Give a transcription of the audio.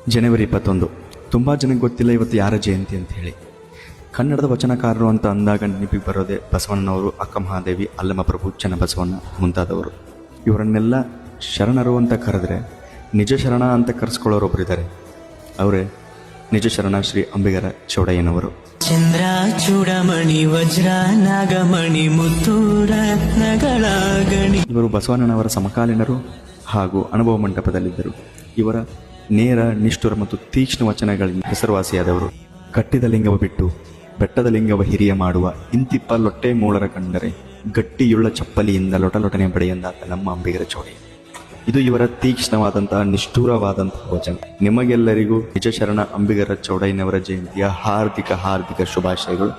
ಜನವರಿ 21. ತುಂಬ ಜನಕ್ಕೆ ಗೊತ್ತಿಲ್ಲ ಇವತ್ತು ಯಾರ ಜಯಂತಿ ಅಂತ ಹೇಳಿ. ಕನ್ನಡದ ವಚನಕಾರರು ಅಂತ ಅಂದಾಗ ನೆನಪಿಗೆ ಬರೋದೆ ಬಸವಣ್ಣನವರು, ಅಕ್ಕ ಮಹಾದೇವಿ, ಅಲ್ಲಮಪ್ರಭು, ಚನ್ನಬಸವಣ್ಣ ಮುಂತಾದವರು. ಇವರನ್ನೆಲ್ಲ ಶರಣರು ಅಂತ ಕರೆದ್ರೆ ನಿಜ ಶರಣ ಅಂತ ಕರೆಸ್ಕೊಳ್ಳೋರೊಬ್ಬರಿದ್ದಾರೆ. ಅವರೇ ನಿಜ ಶರಣ ಶ್ರೀ ಅಂಬಿಗರ ಚೌಡಯ್ಯನವರು. ಚಂದ್ರ ಚೂಡಮಣಿ ವಜ್ರ ನಾಗಮಣಿ ಮುತ್ತು ರತ್ನಗಳ ಗಣಿ. ಇವರು ಬಸವಣ್ಣನವರ ಸಮಕಾಲೀನರು ಹಾಗೂ ಅನುಭವ ಮಂಟಪದಲ್ಲಿದ್ದರು. ಇವರ ನೇರ, ನಿಷ್ಠುರ ಮತ್ತು ತೀಕ್ಷ್ಣ ವಚನಗಳಿಂದ ಹೆಸರುವಾಸಿಯಾದವರು. ಕಟ್ಟಿದ ಲಿಂಗವ ಬಿಟ್ಟು ಬೆಟ್ಟದ ಲಿಂಗವ ಹಿರಿಯ ಮಾಡುವ ಇಂತಿಪ್ಪ ಲೊಟ್ಟೆ ಮೂಳರ ಕಂಡರೆ ಗಟ್ಟಿಯುಳ್ಳ ಚಪ್ಪಲಿಯಿಂದ ಲೊಟಲೊಟನೆ ಬಡೆಯೆಂದಾತ ನಮ್ಮ ಅಂಬಿಗರ ಚೌಡಯ್ಯ. ಇದು ಇವರ ತೀಕ್ಷ್ಣವಾದಂತಹ ನಿಷ್ಠುರವಾದಂತಹ ವಚನ. ನಿಮಗೆಲ್ಲರಿಗೂ ನಿಜ ಶರಣ ಅಂಬಿಗರ ಚೌಡಯ್ಯನವರ ಜಯಂತಿಯ ಹಾರ್ದಿಕ ಶುಭಾಶಯಗಳು.